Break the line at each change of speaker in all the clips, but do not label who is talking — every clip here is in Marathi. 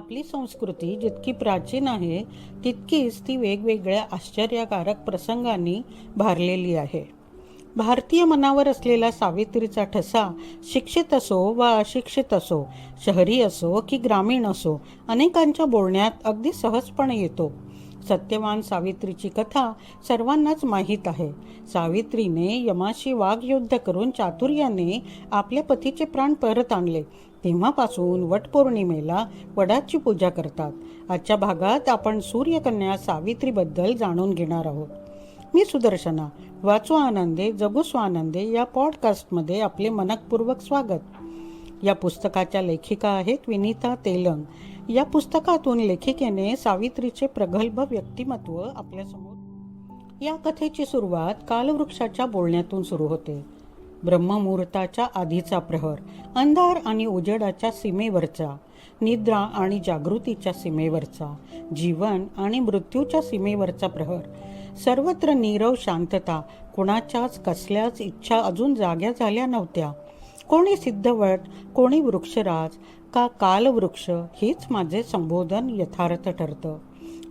आपली संस्कृती जितकी प्राचीन आहे तितकीच ती वेगवेगळ्या आश्चर्यकारक प्रसंगांनी भारलेली आहे. भारतीय मनावर असलेला सावित्रीचा ठसा शिक्षित असो वा अशिक्षित असो, शहरी असो की ग्रामीण असो, अनेकांच्या बोलण्यात अगदी सहजपणे येतो. सत्यवान सावित्रीची कथा सर्वांनाच माहीत आहे. सावित्रीने यमाशी वाघयुद्ध करून चातुर्याने आपल्या पतीचे प्राण परत आणले. तेव्हापासून वटपौर्णिमेला वडाची पूजा करतात. आजच्या भागात आपण सूर्यकन्या सावित्रीबद्दल जाणून घेणार आहोत. मी सुदर्शना. वाचू आनंदे जगू स्वानंदे या पॉडकास्टमध्ये आपले मनपूर्वक स्वागत. या पुस्तकाच्या लेखिका आहेत विनीता तेलंग. या पुस्तकातून लेखिकेने सावित्रीचे प्रगल्भ व्यक्तिमत्व आपल्यासमोर. या कथेची सुरुवात कालवृक्षाच्या बोलण्यातून सुरू होते. ब्रह्ममुहूर्ताच्या आधीचा प्रहर, अंधार आणि उजेडाच्या सीमेवरचा, निद्रा आणि जागृतीच्या सीमेवरचा, जीवन आणि मृत्यूच्या सीमेवरचा प्रहर. सर्वत्र नीरव शांतता. कुणाच्याच कसल्याच इच्छा अजून जाग्या झाल्या नव्हत्या. कोणी सिद्धवट, कोणी वृक्षराज का कालवृक्ष हेच माझे संबोधन यथार्थ ठरतं.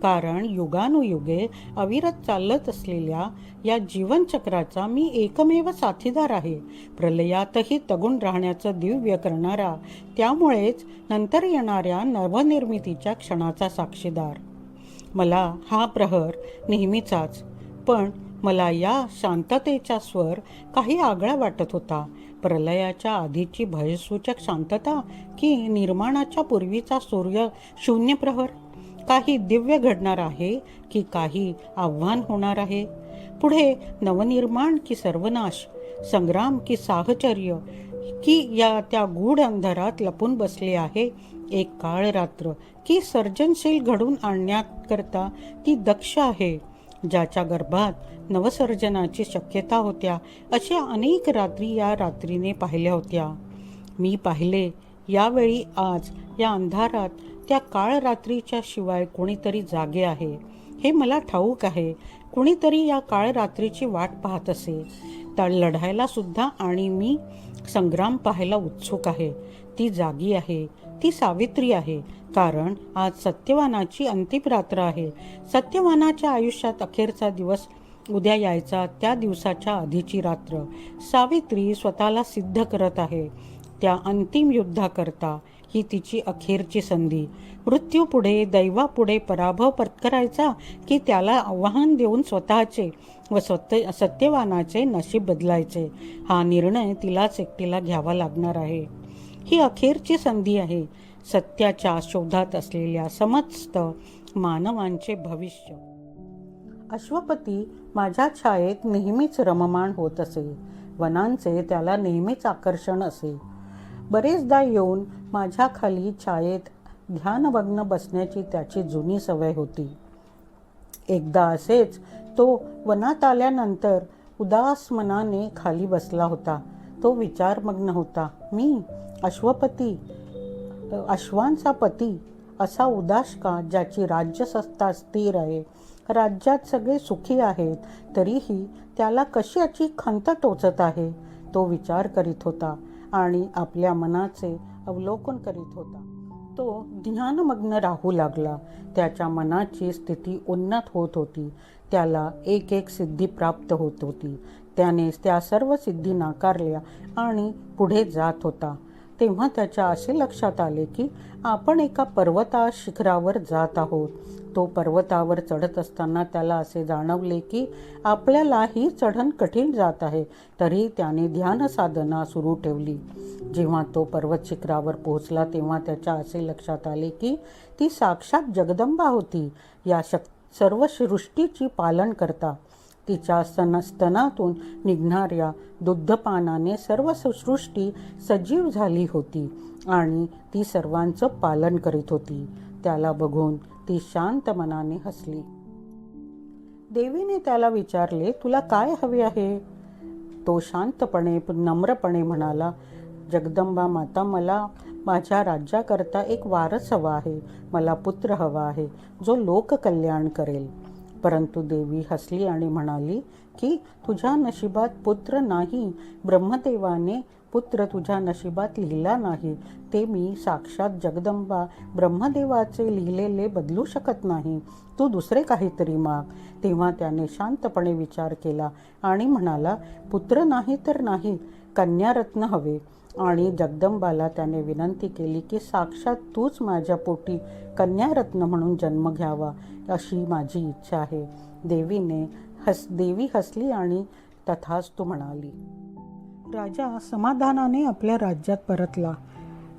कारण युगानुयुगे अविरत चालत असलेल्या या जीवनचक्राचा मी एकमेव साथीदार आहे. प्रलयातही तगून राहण्याचं दिव्य करणारा, त्यामुळेच नंतर येणाऱ्या नवनिर्मितीच्या क्षणाचा साक्षीदार. मला हा प्रहर नेहमीचाच, पण मला या शांततेचा स्वर काही आगळा वाटत होता. प्रलयाच्या आधीची भयसूचक शांतता की निर्माणाच्या पूर्वीचा सूर्य शून्य प्रहर? काही दिव्य घडणार आहे की काही आव्हान होणार आहे? पुढे नवनिर्माण की सर्वनाश, संग्राम की साहचर्य, की या त्या गूढ अंधारात लपून बसले आहे एक काळ रात्र, की सर्जनशील घडून आणण्याकरता ती दक्ष आहे, ज्याच्या गर्भात नवसर्जनाची शक्यता होत्या. अशा अनेक रात्री या रात्रीने पाहिल्या होत्या. मी पाहिले. यावेळी आज या अंधारात त्या काळ रात्रीच्या शिवाय कोणीतरी जागे आहे हे मला ठाऊक आहे. कुणीतरी या काळ रात्रीची वाट पाहत असे. त्या लढायला सुद्धा आणि मी संग्राम पाहायला उत्सुक आहे. ती जागी आहे. ती सावित्री आहे. कारण आज सत्यवानाची अंतिम रात्र आहे. सत्यवानाच्या आयुष्यात अखेरचा दिवस उद्या यायचा, त्या दिवसाच्या आधीची रात्र. सावित्री स्वतःला सिद्ध करत आहे. त्या अंतिम युद्धाकरता ही तिची अखेरची संधी. मृत्यूपुढे, दैवापुढे पराभव पत्करायचा की त्याला आव्हान देऊन स्वतःचे व सत्यवानाचे नशीब बदलायचे, हा निर्णय तिलाच एकटीला घ्यावा लागणार आहे. ही अखेरची संधी आहे सत्याच्या शोधात असलेल्या समस्त मानवांचे भविष्य. अश्वपती माझ्या छायेत नेहमीच रममाण होत असे. वनांचे त्याला नेहमीच आकर्षण असे. बरेचदा येऊन माझ्या खाली छायेत ध्यानमग्न बसण्याची त्याची जुनी सवय होती. एकदा असेच तो वनात आल्यानंतर उदास मनाने खाली बसला होता. तो विचारमग्न होता. मी अश्वपती, अश्वांचा पती, असा उदास का, ज्याची राज्यसत्ता स्थिर आहे, राज्यात सगळे सुखी आहेत, तरीही त्याला कशाची खंत टोचत आहे? तो विचार करीत होता आणि आपल्या मनाचे अवलोकन करीत होता. तो ध्यानमग्न राहू लागला. त्याच्या मनाची स्थिती उन्नत होत होती. त्याला एक एक सिद्धी प्राप्त होत होती. त्याने त्या सर्व सिद्धी नाकारल्या आणि पुढे जात होता. तेव्हा त्याच्या असे लक्षात आले की आपण एका पर्वता शिखरावर जात आहोत. तो पर्वतावर चढत असताना त्याला असे जाणवले की आपल्याला ही चढण कठीण जात आहे. तरी त्याने ध्यान साधना सुरू ठेवली. जेव्हा तो पर्वत शिखरावर पोहोचला तेव्हा त्याच्या असे लक्षात आले की ती साक्षात जगदंबा होती, या सर्व सृष्टीची पालन करता. तिच्या स्तनातून निघणाऱ्या दुग्धपानाने सर्व सृष्टी सजीव झाली होती आणि ती सर्वांचं पालन करीत होती. त्याला बघून ती शांत मनाने हसली. देवीने त्याला विचारले, तुला काय हवे आहे? तो शांतपणे नम्रपणे म्हणाला, जगदंबा माता, मला माझ्या राज्याकरता एक वारस हवा आहे. मला पुत्र हवा आहे जो लोककल्याण करेल. परंतु देवी हसली आणि म्हणाली की तुझ्या नशिबात पुत्र नाही. ब्रह्मदेवाने पुत्र तुझ्या नशिबात लिहिला नाही, ते मी साक्षात जगदंबा ब्रह्मदेवाचे लिहिलेले बदलू शकत नाही. तू दुसरे काहीतरी माग. तेव्हा त्याने शांतपणे विचार केला आणि म्हणाला, पुत्र नाही तर नाही, कन्यारत्न हवे. आणि जगदंबाला त्याने विनंती केली की साक्षात तूच माझ्या पोटी कन्यारत्न म्हणून जन्म घ्यावा, अशी माझी इच्छा आहे. देवी हसली आणि तथास्तु म्हणाली. राजा समाधानाने आपल्या राज्यात परतला.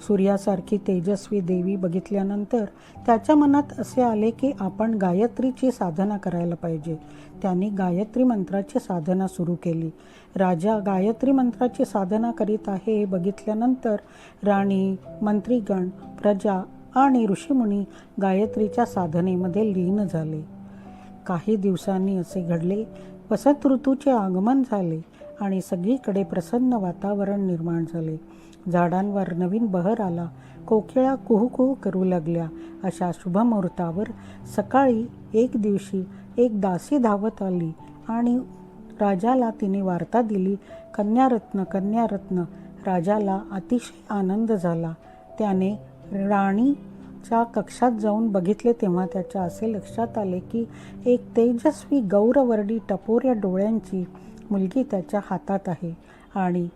सूर्यासारखी तेजस्वी देवी बघितल्यानंतर त्याच्या मनात असे आले की आपण गायत्रीची साधना करायला पाहिजे. त्यांनी गायत्री मंत्राची साधना सुरू केली. राजा गायत्री मंत्राची साधना करीत आहे हे बघितल्यानंतर राणी, मंत्रीगण, प्रजा आणि ऋषीमुनी गायत्रीच्या साधनेमध्ये लीन झाले. काही दिवसांनी असे घडले, वसंत ऋतूचे आगमन झाले आणि सगळीकडे प्रसन्न वातावरण निर्माण झाले. झाडांवर नवीन बहर आला, कोकिळा कुहू करू लागल्या. अशा शुभमुहूर्तावर सकाळी एक दिवशी एक दासी धावत आली आणि राजाला तिने वार्ता दिली, कन्यारत्न कन्यारत्न. राजाला अतिशय आनंद झाला. त्याने राणीच्या कक्षात जाऊन बघितले तेव्हा त्याच्या असे लक्षात आले की एक तेजस्वी गौरवर्णी टपोऱ्या डोळ्यांची मुलगी त्याच्या हातात आहे आणि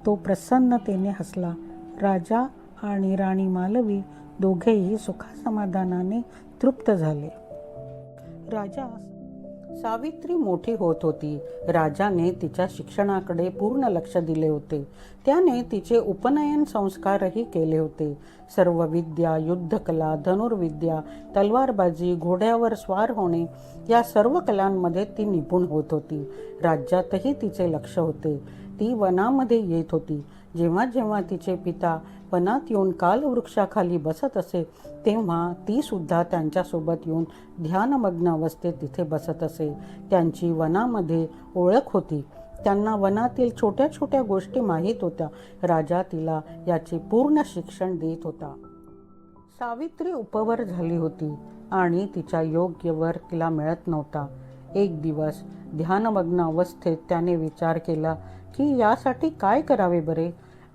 तो प्रसन्नतेने हसला. राजा आणि राणी मालवी दोघेही सुखासमाधानाने तृप्त झाले. राजा सावित्री मोठी होत होती. राजाने तिच्या शिक्षणाकडे पूर्ण लक्ष दिले होते. त्याने तिचे उपनयन संस्कारही केले होते. सर्व विद्या, युद्धकला, धनुर्विद्या, तलवारबाजी, घोड्यावर स्वार होणे या सर्व कलांमध्ये ती निपुण होत होती. राज्यातही तिचे लक्ष होते. ती वनामध्ये येत होती. जेव्हा जेव्हा तिचे पिता वनात येऊन कालवृक्षाखाली बसत असे तेव्हा ती सुद्धा त्यांच्यासोबत येऊन ध्यानमग्न अवस्थेत तिथे बसत असे. त्यांची वनामध्ये ओळख होती. त्यांना वनातील छोट्या छोट्या गोष्टी माहीत होत्या. राजा तिला याचे पूर्ण शिक्षण देत होता. सावित्री उपवर झाली होती आणि तिच्या योग्य वर तिला मिळत नव्हता. एक दिवस ध्यानमग्न अवस्थेत त्याने विचार केला की यासाठी काय करावे बरे.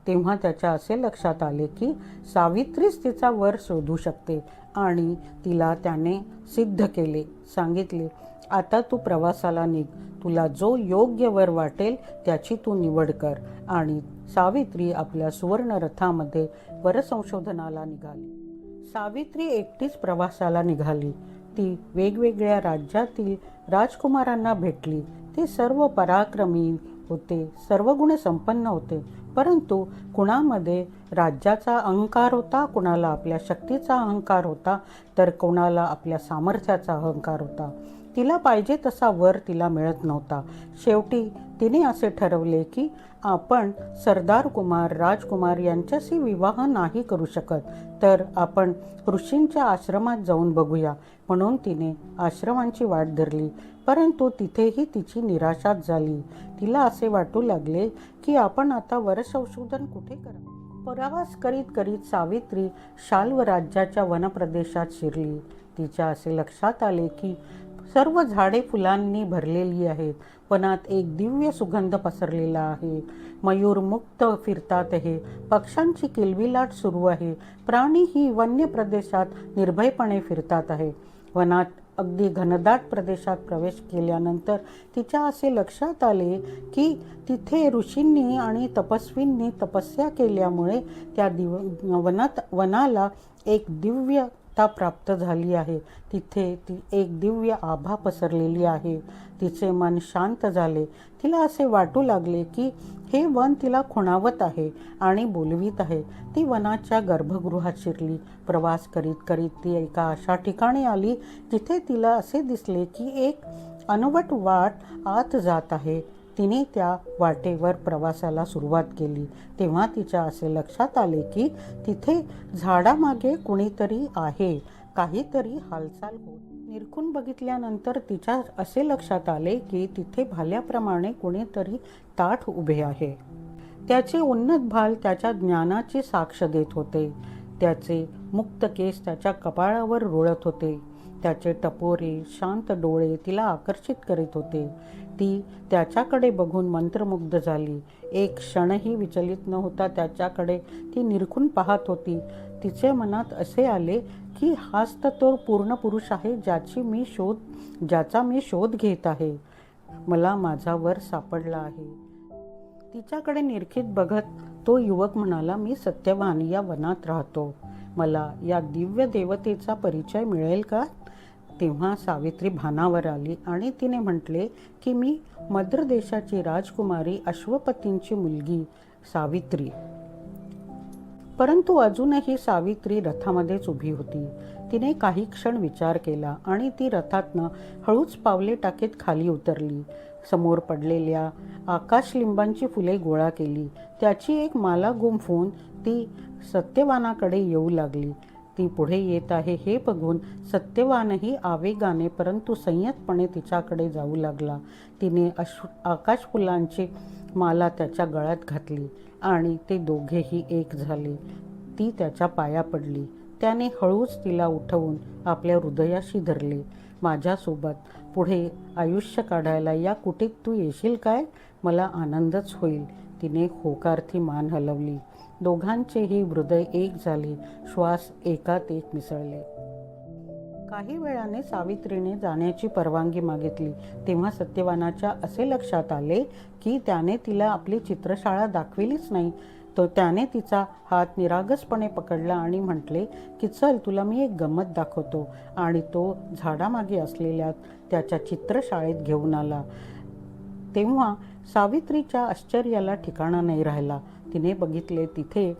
तेव्हा त्याच्या असे लक्षात आले की सावित्रीच तिचा वर शोधू शकते आणि तिला त्याने सिद्ध केले. सांगितले, आता तू प्रवासाला निघ. तुला जो योग्य वर वाटेल त्याची तू निवड कर. आणि सावित्री आपल्या सुवर्ण रथामध्ये वरसंशोधनाला निघाली. सावित्री एकटीच प्रवासाला निघाली. ती वेगवेगळ्या राज्यातील राजकुमारांना भेटली. ते सर्व पराक्रमी होते, सर्व गुण संपन्न होते. परंतु कुणामध्ये राज्याचा अहंकार होता, कुणाला आपल्या शक्तीचा अहंकार होता, तर कोणाला आपल्या सामर्थ्याचा अहंकार होता. तिला पाहिजे तसा वर तिला मिळत नव्हता. शेवटी तिने असे ठरवले की आपण सरदार कुमार, राजकुमार यांच्याशी विवाह नाही करू शकत, तर आपण ऋषींच्या आश्रमात जाऊन बघूया. म्हणून तिने आश्रमांची वाट धरली. परंतु तिथेही तिची निराशाच झाली. तिला असे वाटू लागले की आपण आता वरसंशोधन कुठे करावे. प्रवास करीत करीत सावित्री शाल्व राज्याच्या वनप्रदेशात शिरली. तिच्या असे लक्षात आले की सर्व झाडे फुलांनी भरलेली आहेत. वनात एक दिव्य सुगंध पसरलेला आहे. मयूर मुक्त फिरतात आहे. पक्ष्यांची किलबिलाट सुरू आहे. प्राणीही वन्य प्रदेशात निर्भयपणे फिरतात आहे. वनात अगदी घनदाट प्रदेशात प्रवेश केल्यानंतर तिच्या असे लक्षात आले की तिथे ऋषींनी आणि तपस्वींनी तपस्या केल्यामुळे त्या वनाला एक दिव्यता प्राप्त झाली आहे. तिथे ती एक दिव्य आभा पसरलेली आहे. तिचे मन शांत झाले. तिला असे वाटू लागले की हे वन तिला खुणावत आहे आणि बोलवीत आहे. ती वनाच्या गर्भगृहात शिरली. प्रवास करीत करीत ती एका अशा ठिकाणी आली जिथे तिला असे दिसले की एक अनवट वाट आत जात आहे. तिने त्या वाटेवर प्रवासाला सुरुवात केली. तेव्हा तिच्या असे लक्षात आले की तिथे झाडामागे कुणीतरी आहे. काहीतरी हालचाल होत. निरखून बघितल्यानंतर तिच्या असे लक्षात आले की तिथे भाल्याप्रमाणे कुणीतरी ताठ उभे आहे. त्याचे उन्नत भाल त्याच्या ज्ञानाची साक्ष देत होते. त्याचे मुक्त केस त्याच्या कपाळावर रुळत होते. त्याचे टपोरे शांत डोळे तिला आकर्षित करीत होते. ती त्याच्याकडे बघून मंत्रमुग्ध झाली. एक क्षणही विचलित न होता त्याच्याकडे ती निरखून पाहत होती. तिचे मनात असे आले की हाच तर तो पूर्ण पुरुष आहे ज्याचा मी शोध घेत आहे. मला माझा वर सापडला आहे. तिच्याकडे निरखित बघत तो युवक म्हणाला, मी सत्यवान या वनात राहतो. मला या दिव्य देवतेचा परिचय मिळेल का? तेव्हा सावित्री भानावर आली आणि तिने म्हटले की मी मद्र देशाची राजकुमारी अश्वपतींची मुलगी सावित्री. परंतु अजूनही सावित्री रथामध्येच उभी होती. तिने काही क्षण विचार केला आणि ती रथातनं हळूच पावले टाकीत खाली उतरली. समोर पडलेल्या आकाशलिंबांची फुले गोळा केली. त्याची एक माला गुंफून ती सत्यवानाकडे येऊ लागली. ती पुढे येत आहे हे बघून सत्यवानही आवेगाने परंतु संयतपणे तिच्याकडे जाऊ लागला. तिने आकाश फुलांची माला त्याच्या गळ्यात घातली आणि ते दोघेही एक झाले. ती त्याच्या पाया पडली. त्याने हळूच तिला उठवून आपल्या हृदयाशी धरले. माझ्यासोबत पुढे आयुष्य काढायला या कुटीत तू येशील काय? मला आनंदच होईल. तिने होकार्थी मान हलवली. दोघांचेही हृदय एक झाले. श्वास एकात एक मिसळले. काही वेळाने सावित्रीने जाण्याची परवानगी मागितली. तेव्हा सत्यवानाच्या असे लक्षात आले की त्याने तिला आपली चित्रशाळा दाखविलीच नाही. तो त्याने तिचा हात निरागसपणे पकडला आणि म्हटले की चल तुला मी एक गंमत दाखवतो. आणि तो झाडामागे असलेल्या त्याच्या चित्रशाळेत घेऊन आला. तेव्हा सावित्रीच्या आश्चर्याला ठिकाणा नाही राहिला. तिने बघितले तिथे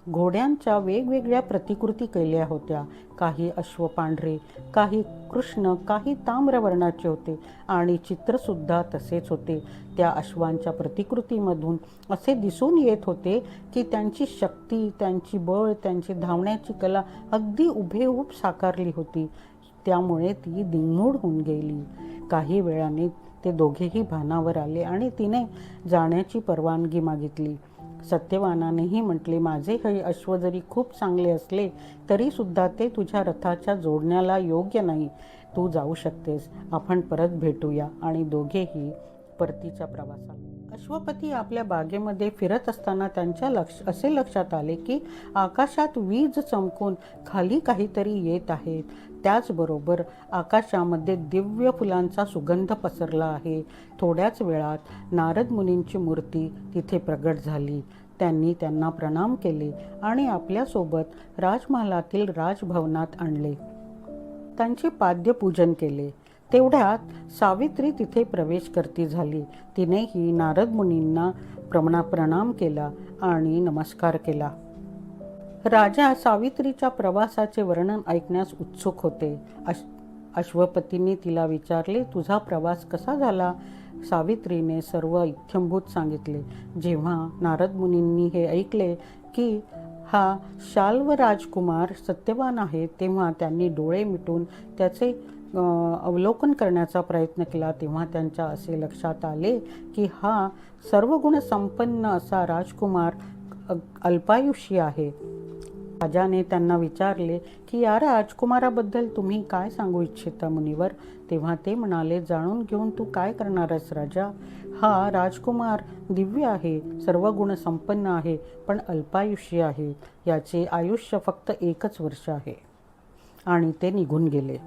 घोड्यांच्या वेगवेगळ्या प्रतिकृती केल्या होत्या. काही अश्व पांढरे, काही कृष्ण, काही ताम्रवर्णाचे होते आणि चित्रसुद्धा तसेच होते. त्या अश्वांच्या प्रतिकृतीमधून असे दिसून येत होते की त्यांची शक्ती, त्यांची बळ, त्यांची धावण्याची कला अगदी हुबेहूब साकारली होती. त्यामुळे ती दिंगमूढ होऊन गेली. काही वेळाने ते दोघेही भानावर आले आणि तिने जाण्याची परवानगी मागितली. सत्यवानानेही म्हटले, माझे हे अश्व जरी खूप चांगले असले तरी सुद्धा ते तुझ्या रथाच्या जोडण्याला योग्य नाही. तू जाऊ शकतेस. आपण परत भेटूया. आणि दोघेही परतीच्या प्रवासाला. अश्वपती आपल्या बागेमध्ये फिरत असताना त्यांच्या असे लक्षात आले की आकाशात वीज चमकून खाली काहीतरी येत आहेत. त्याचबरोबर आकाशामध्ये दिव्य फुलांचा सुगंध पसरला आहे. थोड्याच वेळात नारद मुनींची मूर्ती तिथे प्रगट झाली. त्यांनी त्यांना प्रणाम केले आणि आपल्यासोबत राजमहालातील राजभवनात आणले. त्यांचे पाद्यपूजन केले. तेवढ्यात सावित्री तिथे प्रवेश करती झाली. तिनेही नारद मुनींना प्रणाम केला आणि नमस्कार केला. राजा सावित्रीच्या प्रवासाचे वर्णन ऐकण्यास उत्सुक होते. अश्वपतींनी तिला विचारले, तुझा प्रवास कसा झाला? सावित्रीने सर्व इत्थंभूत सांगितले. जेव्हा नारद मुनींनी हे ऐकले की हा शाल्व राजकुमार सत्यवान आहे, तेव्हा त्यांनी डोळे मिटून त्याचे अवलोकन करण्याचा प्रयत्न केला. तेव्हा त्यांच्या असे लक्षात आले की हा सर्वगुण संपन्न असा राजकुमार अल्पायुषी आहे. राजाने त्यांना विचारले की या राजकुमाराबद्दल तुम्ही काय सांगू इच्छिता मुनिवर? तेव्हा ते म्हणाले, जाणून घेऊन तू काय करणार आहेस राजा? हा राजकुमार दिव्य आहे, सर्व गुण संपन्न आहे, पण अल्पायुषी आहे. याचे आयुष्य फक्त 1 वर्ष आहे. आणि ते निघून गेले.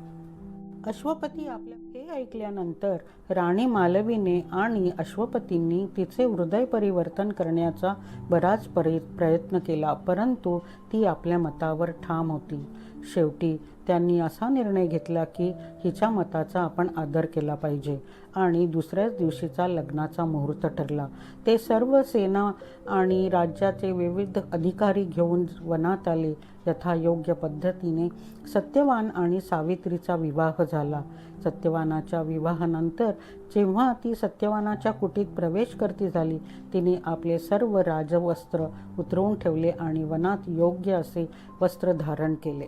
अश्वपती आपल्या हे ऐकल्यानंतर राणी मालवीने आणि अश्वपतींनी तिचे हृदय परिवर्तन करण्याचा बराच प्रयत्न केला, परंतु ती आपल्या मतावर ठाम होती. शेवटी त्यांनी असा निर्णय घेतला की हिच्या मताचा आपण आदर केला पाहिजे आणि दुसऱ्याच दिवशीचा लग्नाचा मुहूर्त ठरला. ते सर्व सेना आणि राज्याचे विविध अधिकारी घेऊन वनात आले. यथायोग्य पद्धतीने सत्यवान आणि सावित्रीचा विवाह झाला. सत्यवानाच्या विवाहानंतर जेव्हा ती सत्यवानाच्या कुटीत प्रवेश करती झाली, तिने आपले सर्व राजवस्त्र उतरवून ठेवले आणि वनात योग्य असे वस्त्र धारण केले.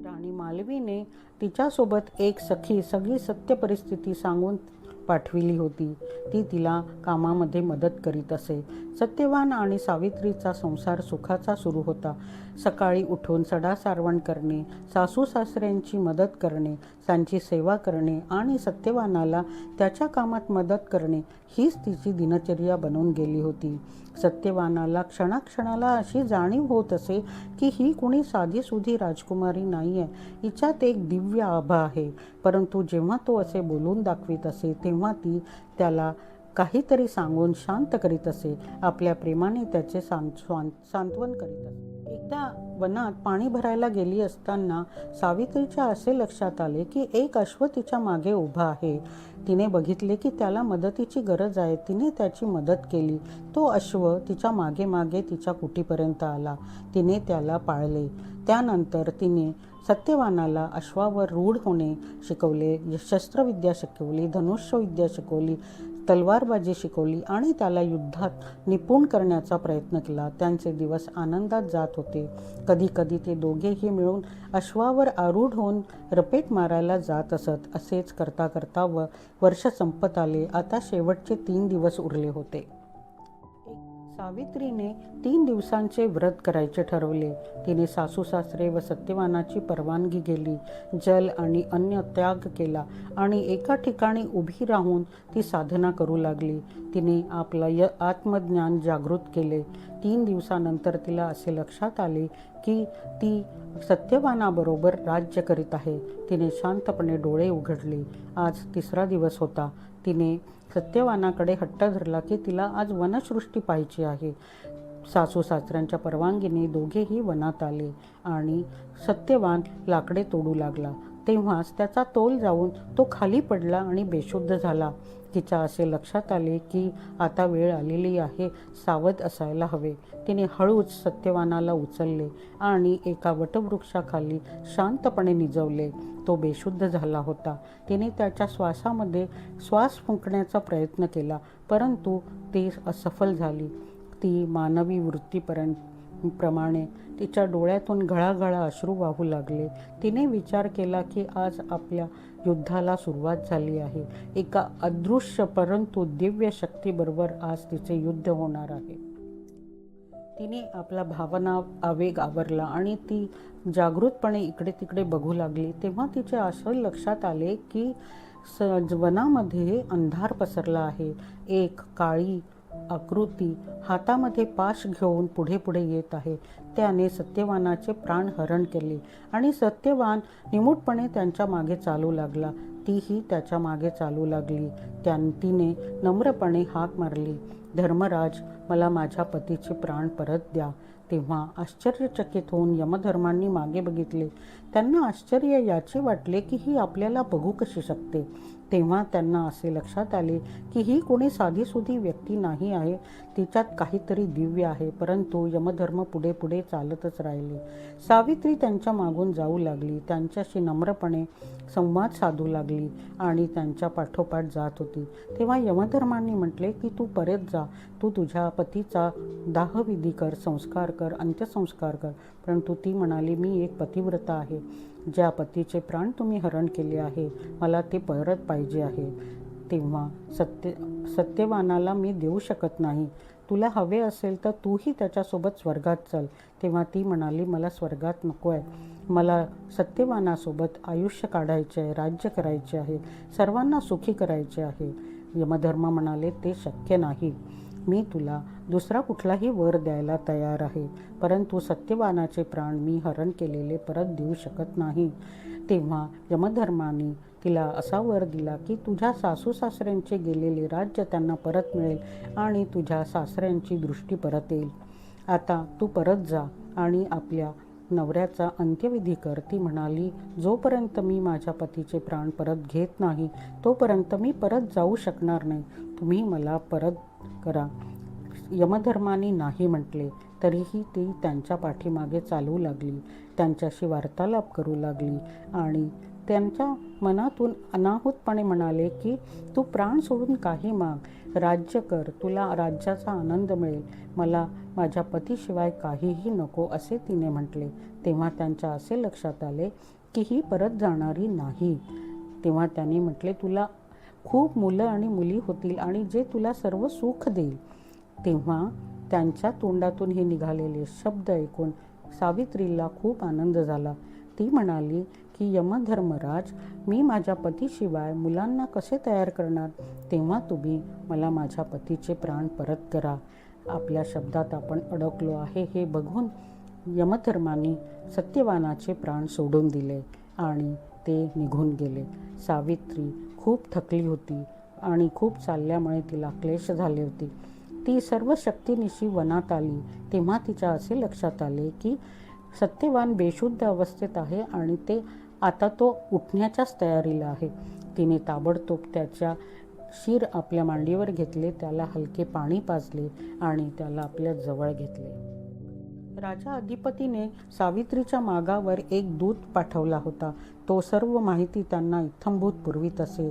राणी मालवीने तिच्यासोबत एक सखी सगळी सत्य परिस्थिती सांगून पाठविली होती. ती तिला कामामध्ये मदत करीत असे. सत्यवान आणि सावित्रीचा संसार सुखाचा सुरू होता. सकाळी उठून सडा सारवण करणे, सासू सासऱ्यांची मदत करणे, त्यांची सेवा करणे आणि सत्यवानाला त्याच्या कामात मदत करणे हीच तिची दिनचर्या बनून गेली होती. सत्यवानाला क्षणाक्षणाला अशी जाणीव होत असे की ही कुणी साधीसुधी राजकुमारी नाही आहे, हिच्यात एक दिव्य आभा आहे. परंतु जेव्हा तो असे बोलून दाखवित असे तेव्हा ती त्याला काहीतरी सांगून शांत करीत असे, आपल्या प्रेमाने त्याचे सांत्वन करीत असे. एकदा वनात पाणी भरायला गेली असताना सावित्रीच्या असे लक्षात आले की एक अश्व तिच्या मागे उभा आहे. तिने बघितले की त्याला मदतीची गरज आहे. तिने त्याची मदत केली. तो अश्व तिच्या मागे मागे तिच्या कुटीपर्यंत आला. तिने त्याला पाळले. त्यानंतर तिने सत्यवानाला अश्वावर रूढ होणे शिकवले, शस्त्रविद्या शिकवली, धनुष्यविद्या शिकवली, तलवारबाजी शिकवली आणि त्याला युद्धात निपुण करण्याचा प्रयत्न केला. त्यांचे दिवस आनंदात जात होते. कधी कधी ते दोघेही मिळून अश्वावर आरूढ होऊन रपेट मारायला जात असत. असेच करता करता वर्ष संपत आले. आता शेवटचे 3 दिवस उरले होते. सावित्रीने 3 दिवसांचे व्रत करायचे ठरवले. तिने सासू सासरे व सत्यवानाची परवानगी गेली. जल आणि अन्न त्याग केला आणि एका ठिकाणी उभी राहून ती साधना करू लागली. तिने आपलं आत्मज्ञान जागृत केले. 3 दिवसानंतर तिला असे लक्षात आले की ती सत्यवानाबरोबर राज्य करीत आहे. तिने शांतपणे डोळे उघडले. आज 3रा दिवस होता. तिने सत्यवानाकडे हट्ट धरला की तिला आज वनसृष्टी पाहायची आहे. सासू सासऱ्यांच्या परवानगीने दोघेही वनात आले आणि सत्यवान लाकडे तोडू लागला. तेव्हाच त्याचा तोल जाऊन तो खाली पडला आणि बेशुद्ध झाला. तिच्या असे लक्षात आले की आता वेळ आलेली आहे, सावध असायला हवे. तिने हळूच सत्यवानाला उचलले आणि एका वटवृक्षाखाली शांतपणे निजवले. तो बेशुद्ध झाला होता. तिने त्याच्या श्वासामध्ये श्वास फुंकण्याचा प्रयत्न केला, परंतु ती असफल झाली. ती मानवी वृत्तीप्रमाणे तिच्या डोळ्यातून घळाघळा अश्रू वाहू लागले. तिने विचार केला की आज आपल्या युद्धाला सुरुवात झाली आहे. एका अदृश्य परंतु दिव्य शक्तीबरोबर आज तिचे युद्ध होणार आहे. तिने आपला भावना आवेग आवरला आणि ती जागृतपणे इकडे तिकडे बघू लागली. तेव्हा तिचे असं लक्षात आले की वनामध्ये अंधार पसरला आहे. एक काळी आकृती हातामध्ये पाश घेऊन पुढे पुढे येत आहे. त्याने सत्यवानाचे प्राण हरण केले आणि सत्यवान निमूटपणे त्यांच्या मागे चालू लागला. तीही त्याच्या मागे चालू लागली. तिने नम्रपणे हाक मारली, धर्मराज, मला माझ्या पतीचे प्राण परत द्या. तेव्हा आश्चर्यचकित होऊन यमधर्मांनी मागे बघितले. त्यांना आश्चर्य याचे वाटले की ही आपल्याला बघू कशी शकते. तेव्हा त्यांना असे लक्षात आले की ही कोणी साधीसुधी व्यक्ती नाही आहे, तिच्यात काहीतरी दिव्य आहे. परंतु यमधर्म पुढे पुढे चालतच राहिले. सावित्री त्यांच्या मागून जाऊ लागली, त्यांच्याशी नम्रपणे संवाद साधू लागली आणि त्यांच्या पाठोपाठ जात होती. तेव्हा यमधर्मांनी म्हटले की तू परत जा, तू तुझ्या पतीचा दाहविधी कर, संस्कार कर, अंत्यसंस्कार कर. परंतु ती म्हणाली, मी एक पतिव्रता आहे. ज्या पतीचे प्राण तुम्ही हरण केले आहे, मला ते परत पाहिजे आहे. तेव्हा सत्यवानाला मी देऊ शकत नाही. तुला हवे असेल तर तूही त्याच्यासोबत स्वर्गात चल. तेव्हा ती म्हणाली, मला स्वर्गात नको आहे. मला सत्यवानासोबत आयुष्य काढायचे आहे, राज्य करायचे आहे, सर्वांना सुखी करायचे आहे. यमधर्म म्हणाले, ते शक्य नाही. मी तुला दुसरा कुठलाही वर द्यायला तयार आहे, परंतु सत्यवानाचे प्राण मी हरण केलेले परत देऊ शकत नाही. तेव्हा यमधर्माने तिला असा वर दिला की तुझ्या सासू सासऱ्यांचे गेलेले राज्य त्यांना परत मिळेल आणि तुझ्या सासऱ्यांची दृष्टी परत येईल. आता तू परत जा आणि आपल्या नवऱ्याचा अंत्यविधी कर. ती म्हणाली, जोपर्यंत मी माझ्या पतीचे प्राण परत घेत नाही तोपर्यंत मी परत जाऊ शकणार नाही. तुम्ही मला परत करा. यमधर्माने नाही म्हटले तरीही ती त्यांच्या पाठीमागे चालू लागली, त्यांच्याशी वार्तालाप करू लागली आणि त्यांच्या मनातून अनाहूतपणे म्हणाले की तू प्राण सोडून काही माग, राज्य कर, तुला राज्याचा आनंद मिळेल, मला माझ्या पतीशिवाय काहीही नको, असे तिने म्हटले. तेव्हा त्यांच्या असे लक्षात आले की ही परत जाणारी नाही. तेव्हा त्यांनी म्हटले, तुला खूप मुलं आणि मुली होतील आणि जे तुला सर्व सुख देईल. तेव्हा त्यांच्या तोंडातून हे निघालेले शब्द ऐकून सावित्रीला खूप आनंद झाला. ती म्हणाली की यमधर्मराज, मी माझ्या पतीशिवाय मुलांना कसे तयार करणार? तेव्हा तुम्ही मला माझ्या पतीचे प्राण परत करा. आपल्या शब्दात आपण अडकलो आहे हे बघून यमधर्माने सत्यवानाचे प्राण सोडून दिले आणि ते निघून गेले. सावित्री खूप थकली होती आणि खूप चालल्यामुळे तिला क्लेश झाले होते. ती सर्व शक्तीनिशी वनात आली तेव्हा तिच्या असे लक्षात आले की सत्यवान बेशुद्ध अवस्थेत आहे आणि आता तो उठण्याच्याच तयारीला आहे. तिने ताबडतोब त्याच्या शिर आपल्या मांडीवर घेतले, त्याला हलके पाणी पाजले आणि त्याला आपल्या जवळ घेतले. राजा अधिपतीने सावित्रीच्या मागावर एक दूत पाठवला होता. तो सर्व माहिती त्यांना इत्थंभूत पुरवीत असे.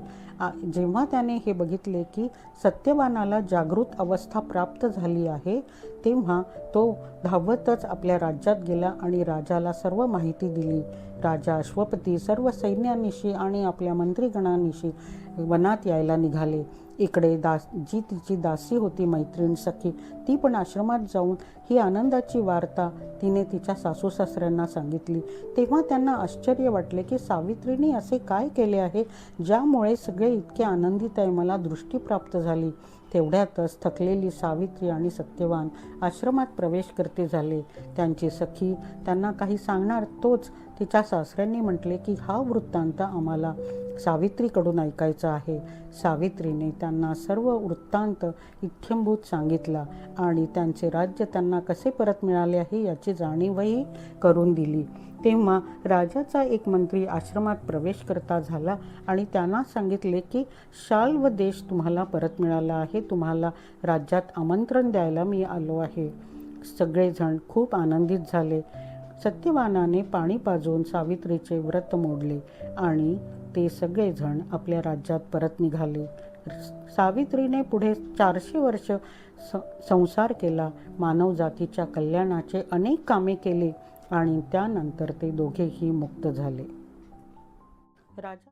जेव्हा त्याने हे बघितले की सत्यवानाला जागृत अवस्था प्राप्त झाली आहे तेव्हा तो धावतच आपल्या राज्यात गेला आणि राजाला सर्व माहिती दिली. राजा अश्वपती सर्व सैन्यानिशी आणि आपल्या मंत्रीगणांनिशी वनात यायला निघाले. इकडे जी तिची दासी होती मैत्रीण सखी, ती पण आश्रमात जाऊन ही आनंदाची वार्ता तिने तिच्या सासू सासऱ्यांना सांगितली. तेव्हा त्यांना आश्चर्य वाटले की सावित्रीने असे काय केले आहे ज्यामुळे सगळे इतके आनंदित आहे. मला दृष्टी प्राप्त झाली. तेवढ्यातच थकलेली सावित्री आणि सत्यवान आश्रमात प्रवेश करते झाले. त्यांची सखी त्यांना काही सांगणार तोच तिच्या सासऱ्यांनी म्हटले की हा वृत्तांत आम्हाला सावित्रीकडून ऐकायचा आहे. सावित्रीने त्यांना सर्व वृत्तांत इत्थंभूत सांगितला आणि त्यांचे राज्य त्यांना कसे परत मिळाले आहे याची जाणीवही करून दिली. तेव्हा राजाचा एक मंत्री आश्रमात प्रवेश करता झाला आणि त्यांना सांगितले की शाल्व देश तुम्हाला परत मिळाला आहे. तुम्हाला राज्यात आमंत्रण द्यायला मी आलो आहे. सगळेजण खूप आनंदित झाले. सत्यवानाने पाणी पाजून सावित्रीचे व्रत मोडले आणि ते सगळेजण आपल्या राज्यात परत निघाले. सावित्रीने पुढे 400 वर्ष संसार केला. मानवजातीच्या कल्याणाचे अनेक कामे केली आणि त्यानंतर ते दोघेही मुक्त झाले. राजा